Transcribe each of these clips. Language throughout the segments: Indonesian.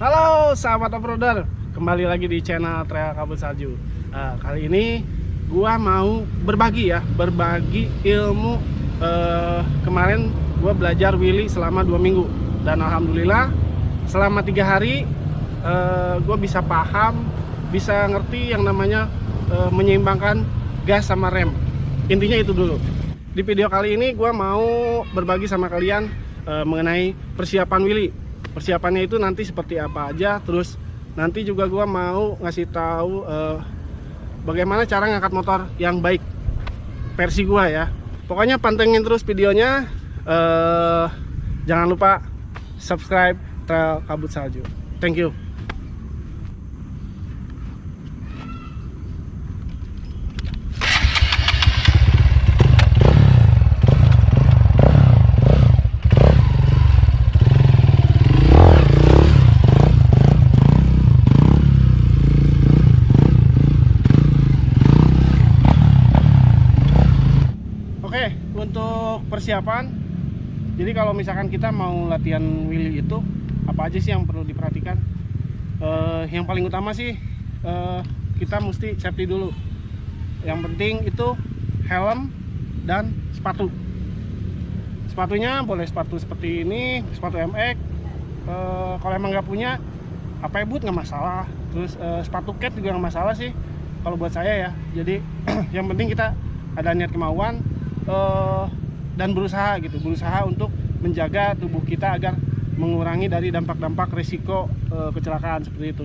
Halo sahabat offroader, kembali lagi di channel Trail Kabut Salju. Kali ini gua mau berbagi ilmu. Kemarin gua belajar wheelie selama 2 minggu dan alhamdulillah selama 3 hari gua bisa paham, bisa ngerti yang namanya menyeimbangkan gas sama rem. Intinya itu dulu. Di video kali ini gua mau berbagi sama kalian mengenai persiapan wheelie. Persiapannya itu nanti seperti apa aja, terus nanti juga gua mau ngasih tahu bagaimana cara ngangkat motor yang baik versi gua ya. Pokoknya pantengin terus videonya. Jangan lupa subscribe Trail Kabut Salju. Thank you. Untuk persiapan, jadi kalau misalkan kita mau latihan wheelie itu apa aja sih yang perlu diperhatikan? Yang paling utama sih kita mesti safety dulu. Yang penting itu helm dan sepatu. Sepatunya boleh sepatu seperti ini, sepatu MX. Kalau emang nggak punya apa boot nggak masalah. Terus sepatu cat juga nggak masalah sih kalau buat saya ya. Jadi yang penting kita ada niat kemauan dan berusaha untuk menjaga tubuh kita agar mengurangi dari dampak-dampak risiko kecelakaan seperti itu.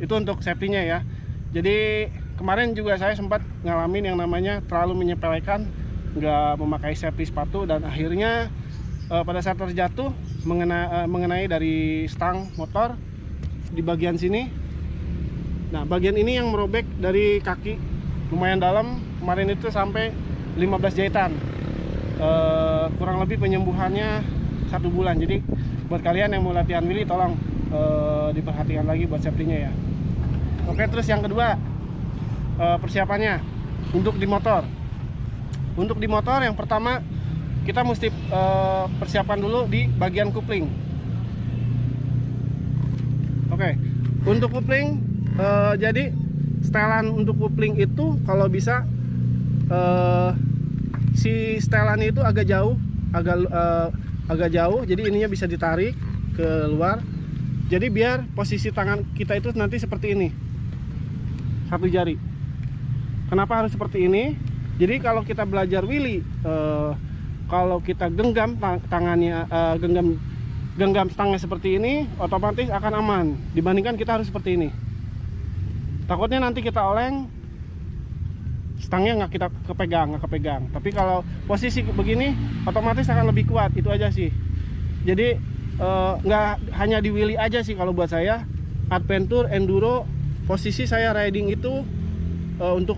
Itu untuk safety-nya ya. Jadi kemarin juga saya sempat ngalamin yang namanya terlalu menyepelekan, nggak memakai safety sepatu, dan akhirnya pada saat terjatuh mengenai dari stang motor di bagian sini. Nah, bagian ini yang merobek dari kaki lumayan dalam. Kemarin itu sampai 15 jahitan. Kurang lebih penyembuhannya 1 bulan. Jadi buat kalian yang mau latihan wheelie tolong diperhatikan lagi buat safety-nya ya. Oke, terus yang kedua, persiapannya untuk di motor. Untuk di motor yang pertama kita mesti persiapan dulu di bagian kupling. Oke, untuk kupling jadi setelan untuk kupling itu kalau bisa si setelannya itu agak jauh, jadi ininya bisa ditarik ke luar. Jadi biar posisi tangan kita itu nanti seperti ini, 1 jari. Kenapa harus seperti ini? Jadi kalau kita belajar wheelie, kalau kita genggam tangannya, genggam stangnya seperti ini, otomatis akan aman dibandingkan kita harus seperti ini. Takutnya nanti kita oleng, stangnya nggak kita kepegang. Tapi kalau posisi begini otomatis akan lebih kuat. Itu aja sih. Jadi nggak hanya di wheelie aja sih kalau buat saya, adventure, enduro, posisi saya riding itu untuk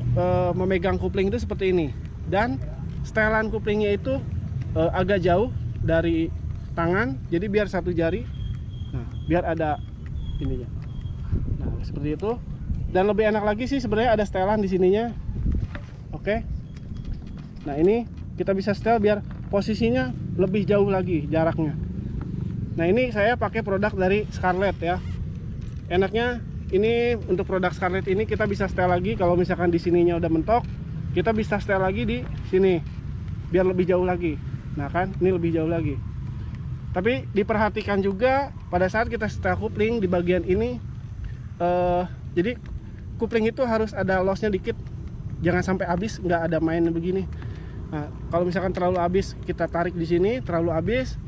memegang kupling itu seperti ini. Dan setelan kuplingnya itu agak jauh dari tangan, jadi biar 1 jari. Nah, biar ada ininya. Nah, seperti itu. Dan lebih enak lagi sih sebenarnya ada setelan di sininya. Oke. Nah, ini kita bisa setel biar posisinya lebih jauh lagi jaraknya. Nah, ini saya pakai produk dari Scarlett ya. Enaknya ini untuk produk Scarlett ini kita bisa setel lagi kalau misalkan di sininya udah mentok, kita bisa setel lagi di sini biar lebih jauh lagi. Nah kan, ini lebih jauh lagi. Tapi diperhatikan juga pada saat kita setel kupling di bagian ini, jadi kupling itu harus ada lossnya dikit, jangan sampai habis, nggak ada main begini. Nah, kalau misalkan terlalu habis kita tarik di sini, terlalu habis,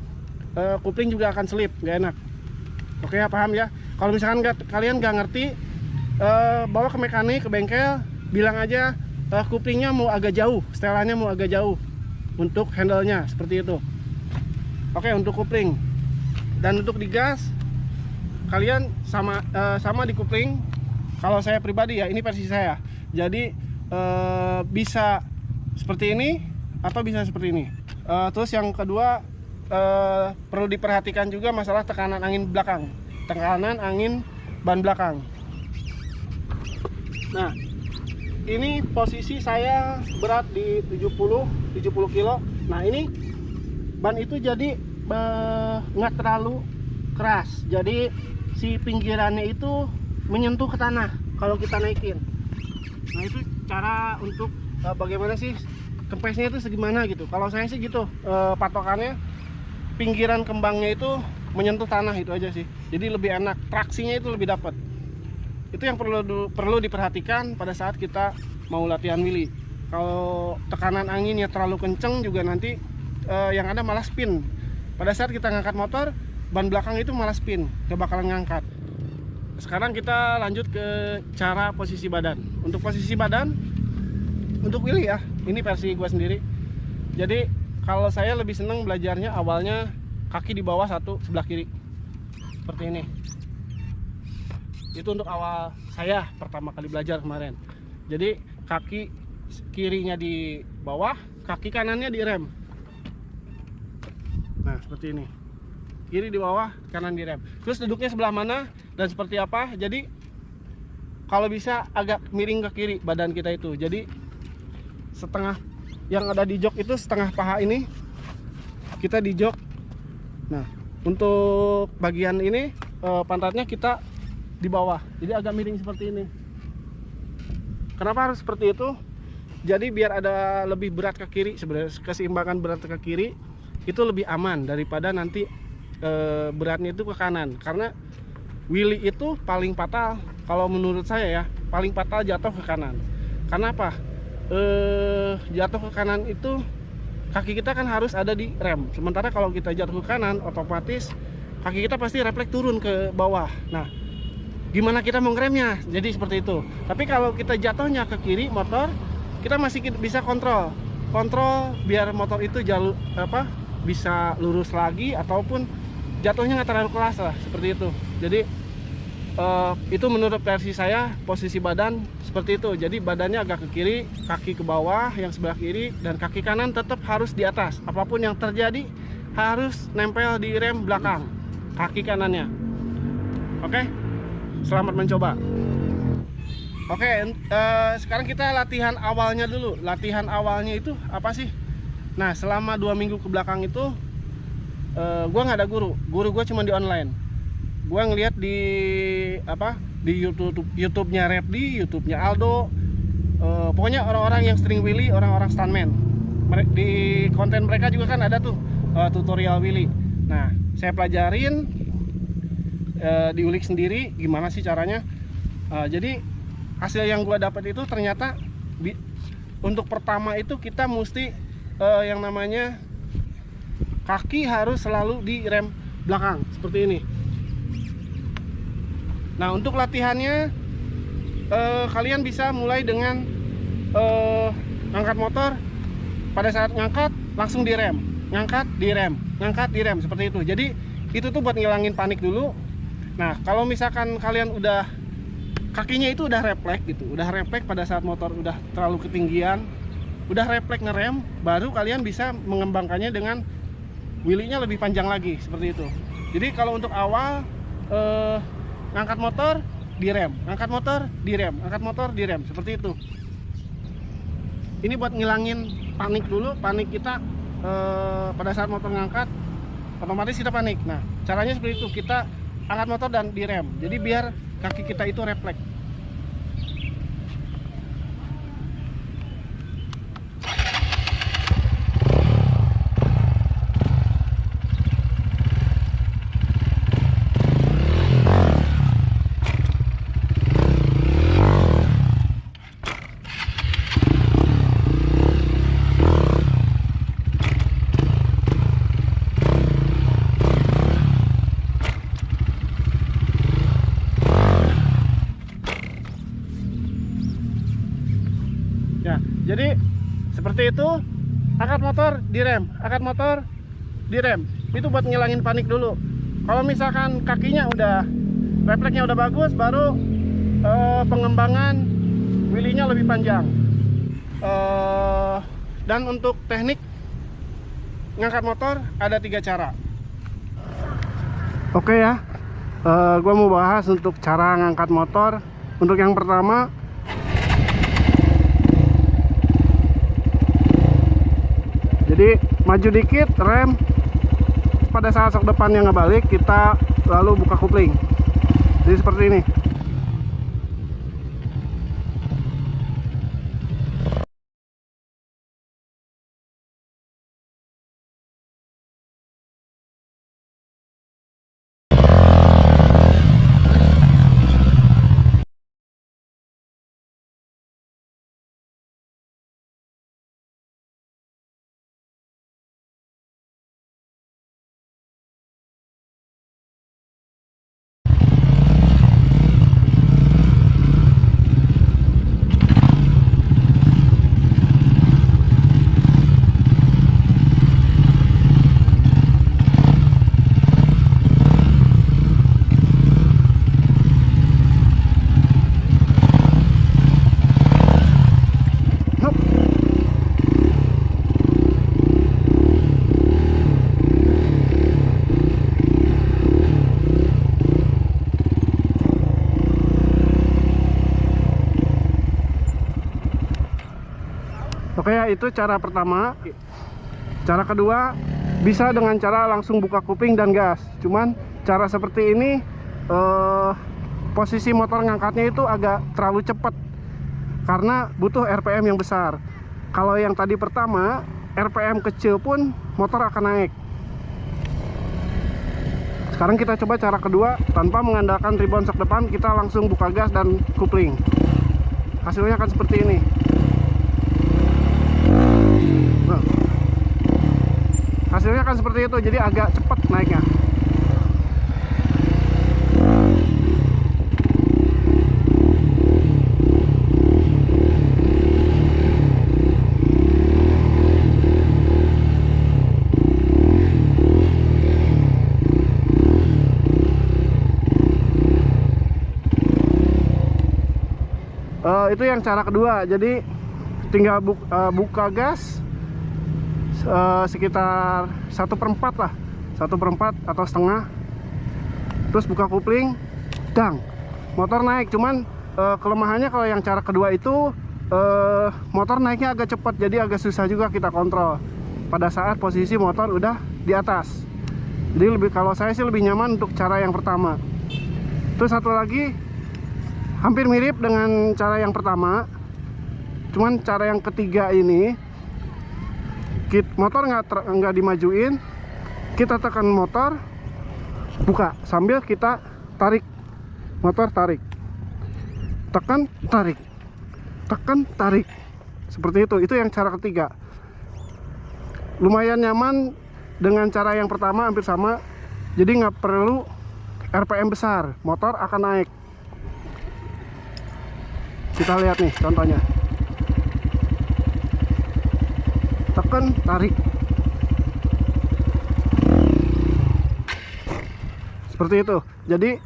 kupling juga akan selip, nggak enak. Oke ya, paham ya? Kalau misalkan kalian nggak ngerti, bawa ke mekanik, ke bengkel, bilang aja kuplingnya mau agak jauh, setelannya mau agak jauh untuk handle-nya, seperti itu. Oke, untuk kupling. Dan untuk di gas, kalian sama di kupling. Kalau saya pribadi ya, ini versi saya. Jadi bisa seperti ini atau bisa seperti ini. Terus yang kedua, perlu diperhatikan juga masalah tekanan angin belakang, tekanan angin ban belakang. Nah, ini posisi saya berat di 70 kilo. Nah, ini ban itu jadi nggak terlalu keras, jadi si pinggirannya itu menyentuh ke tanah kalau kita naikin. Nah itu cara untuk bagaimana sih kempesnya itu segimana gitu. Kalau saya sih gitu, patokannya pinggiran kembangnya itu menyentuh tanah, itu aja sih. Jadi lebih enak, traksinya itu lebih dapat. Itu yang perlu diperhatikan pada saat kita mau latihan willy. Kalau tekanan anginnya terlalu kenceng juga nanti yang ada malah spin. Pada saat kita ngangkat motor, ban belakang itu malah spin, gak bakalan ngangkat. Sekarang kita lanjut ke cara posisi badan. Untuk posisi badan, untuk willy ya, ini versi gue sendiri. Jadi kalau saya lebih seneng belajarnya awalnya kaki di bawah satu, sebelah kiri, seperti ini. Itu untuk awal saya pertama kali belajar kemarin. Jadi kaki kirinya di bawah, kaki kanannya di rem. Nah seperti ini, kiri di bawah, kanan di rem. Terus duduknya sebelah mana dan seperti apa. Jadi kalau bisa agak miring ke kiri badan kita itu. Jadi setengah yang ada di jok itu, setengah paha ini kita di jok. Nah untuk bagian ini pantatnya kita di bawah, jadi agak miring seperti ini. Kenapa harus seperti itu? Jadi biar ada lebih berat ke kiri, sebenarnya keseimbangan berat ke kiri itu lebih aman daripada nanti beratnya itu ke kanan. Karena willy itu paling fatal, kalau menurut saya ya, paling fatal jatuh ke kanan. Karena apa? Jatuh ke kanan itu kaki kita kan harus ada di rem. Sementara kalau kita jatuh ke kanan, otomatis kaki kita pasti refleks turun ke bawah. Nah gimana kita mau ngeremnya? Jadi seperti itu. Tapi kalau kita jatuhnya ke kiri motor, kita masih bisa kontrol biar motor itu jalur bisa lurus lagi, ataupun jatuhnya nggak terlalu keras lah, seperti itu. Jadi itu menurut versi saya posisi badan seperti itu. Jadi badannya agak ke kiri, kaki ke bawah yang sebelah kiri, dan kaki kanan tetap harus di atas. Apapun yang terjadi harus nempel di rem belakang kaki kanannya. Oke, selamat mencoba. Oke, sekarang kita latihan awalnya dulu. Latihan awalnya itu apa sih? Nah selama 2 minggu ke belakang itu gue nggak ada guru gue cuma di online. Gue ngeliat di YouTube-nya Repdi, YouTube-nya Aldo, pokoknya orang-orang yang string willy, orang-orang stuntman. Di konten mereka juga kan ada tuh tutorial willy. Nah saya pelajarin, diulik sendiri gimana sih caranya. Jadi hasil yang gue dapat itu ternyata untuk pertama itu kita mesti yang namanya kaki harus selalu di rem belakang seperti ini. Nah untuk latihannya kalian bisa mulai dengan ngangkat motor. Pada saat ngangkat langsung di rem, ngangkat di rem, ngangkat di rem, seperti itu. Jadi itu tuh buat ngilangin panik dulu. Nah kalau misalkan kalian udah kakinya itu udah refleks gitu, udah refleks pada saat motor udah terlalu ketinggian, udah refleks ngerem, baru kalian bisa mengembangkannya dengan willy-nya lebih panjang lagi, seperti itu. Jadi kalau untuk awal ngangkat motor di rem, ngangkat motor di rem, ngangkat motor di rem, seperti itu. Ini buat ngilangin panik dulu, panik kita pada saat motor ngangkat, otomatis kita panik. Nah caranya seperti itu, kita angkat motor dan di rem, jadi biar kaki kita itu refleks. Ya, jadi seperti itu, angkat motor di rem, angkat motor di rem. Itu buat ngilangin panik dulu. Kalau misalkan kakinya udah, refleksnya udah bagus, baru pengembangan willy-nya lebih panjang. Dan untuk teknik ngangkat motor ada 3 cara. Oke ya, gue mau bahas untuk cara ngangkat motor. Untuk yang pertama, jadi maju dikit, rem, pada saat sok depannya ngebalik, kita lalu buka kopling. Jadi seperti ini. Oke ya, itu cara pertama. Cara kedua bisa dengan cara langsung buka kuping dan gas. Cuman cara seperti ini posisi motor ngangkatnya itu agak terlalu cepat karena butuh RPM yang besar. Kalau yang tadi pertama RPM kecil pun motor akan naik. Sekarang kita coba cara kedua, tanpa mengandalkan rebound sok depan, kita langsung buka gas dan kupling. Hasilnya akan seperti ini. Hasilnya kan seperti itu, jadi agak cepat naiknya. Itu yang cara kedua, jadi tinggal buka gas sekitar 1/4 lah, 1/4 atau setengah, terus buka kupling, dang, motor naik. Cuman kelemahannya kalau yang cara kedua itu motor naiknya agak cepat, jadi agak susah juga kita kontrol pada saat posisi motor udah di atas. Jadi kalau saya sih lebih nyaman untuk cara yang pertama. Terus satu lagi hampir mirip dengan cara yang pertama, cuman cara yang ketiga ini motor nggak dimajuin, kita tekan motor, buka sambil kita tarik motor, tarik, tekan, tarik, tekan, tarik, seperti itu. Itu yang cara ketiga. Lumayan nyaman dengan cara yang pertama, hampir sama, jadi nggak perlu RPM besar, motor akan naik. Kita lihat nih contohnya, tekan, tarik, seperti itu. Jadi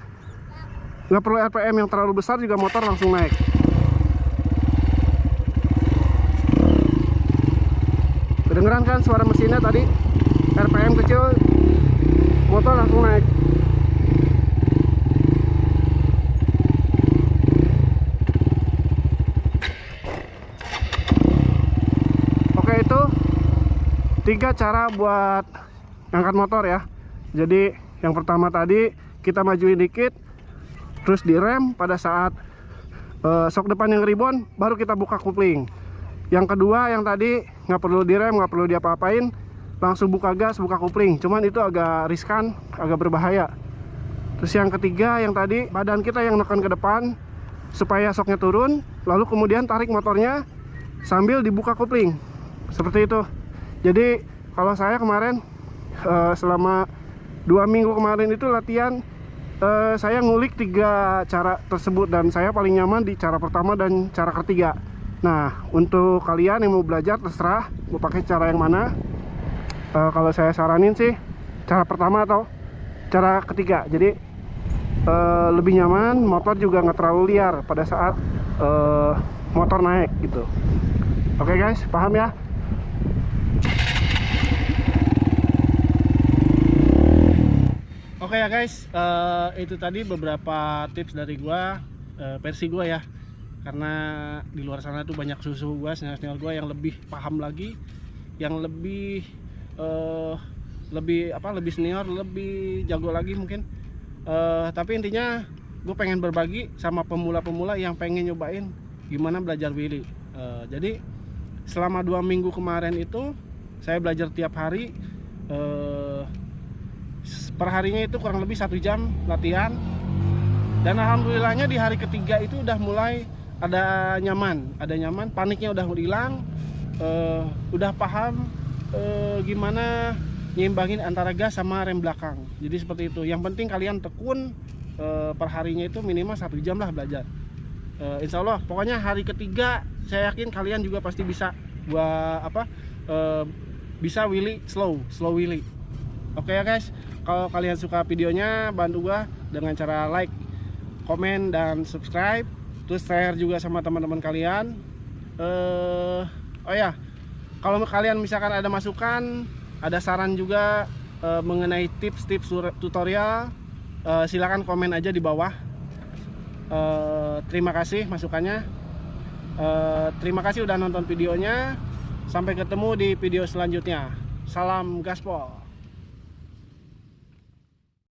nggak perlu RPM yang terlalu besar juga motor langsung naik. Kedengeran kan suara mesinnya tadi? RPM kecil, motor langsung naik. Oke, itu 3 cara buat ngangkat motor ya. Jadi yang pertama tadi kita majuin dikit, terus direm pada saat sok depan yang rebound, baru kita buka kupling. Yang kedua yang tadi nggak perlu direm, nggak perlu diapa-apain, langsung buka gas, buka kupling. Cuman itu agak riskan, agak berbahaya. Terus yang ketiga yang tadi badan kita yang neken ke depan supaya soknya turun, lalu kemudian tarik motornya sambil dibuka kupling. Seperti itu. Jadi kalau saya kemarin selama 2 minggu kemarin itu latihan, saya ngulik 3 cara tersebut dan saya paling nyaman di cara pertama dan cara ketiga. Nah, untuk kalian yang mau belajar terserah mau pakai cara yang mana. Kalau saya saranin sih cara pertama atau cara ketiga. Jadi lebih nyaman, motor juga nggak terlalu liar pada saat motor naik gitu. Oke guys, paham ya? Oke ya guys, itu tadi beberapa tips dari gua, versi gua ya. Karena di luar sana tuh banyak susu gua, senior gua yang lebih paham lagi, yang lebih lebih senior, lebih jago lagi mungkin. Tapi intinya gue pengen berbagi sama pemula-pemula yang pengen nyobain gimana belajar wheelie. Jadi selama 2 minggu kemarin itu saya belajar tiap hari. Perharinya itu kurang lebih 1 jam latihan, dan alhamdulillahnya di hari ketiga itu udah mulai ada nyaman, paniknya udah hilang, udah paham gimana nyimbangin antara gas sama rem belakang. Jadi seperti itu. Yang penting kalian tekun, perharinya itu minimal 1 jam lah belajar. Insya Allah pokoknya hari ketiga saya yakin kalian juga pasti bisa bisa wheelie slow wheelie. Oke ya guys, kalau kalian suka videonya bantu gua dengan cara like, komen, dan subscribe, terus share juga sama teman-teman kalian. Oh ya, kalau kalian misalkan ada masukan, ada saran juga mengenai tips-tips tutorial, silakan komen aja di bawah. Terima kasih masukannya. Terima kasih udah nonton videonya. Sampai ketemu di video selanjutnya. Salam gaspol.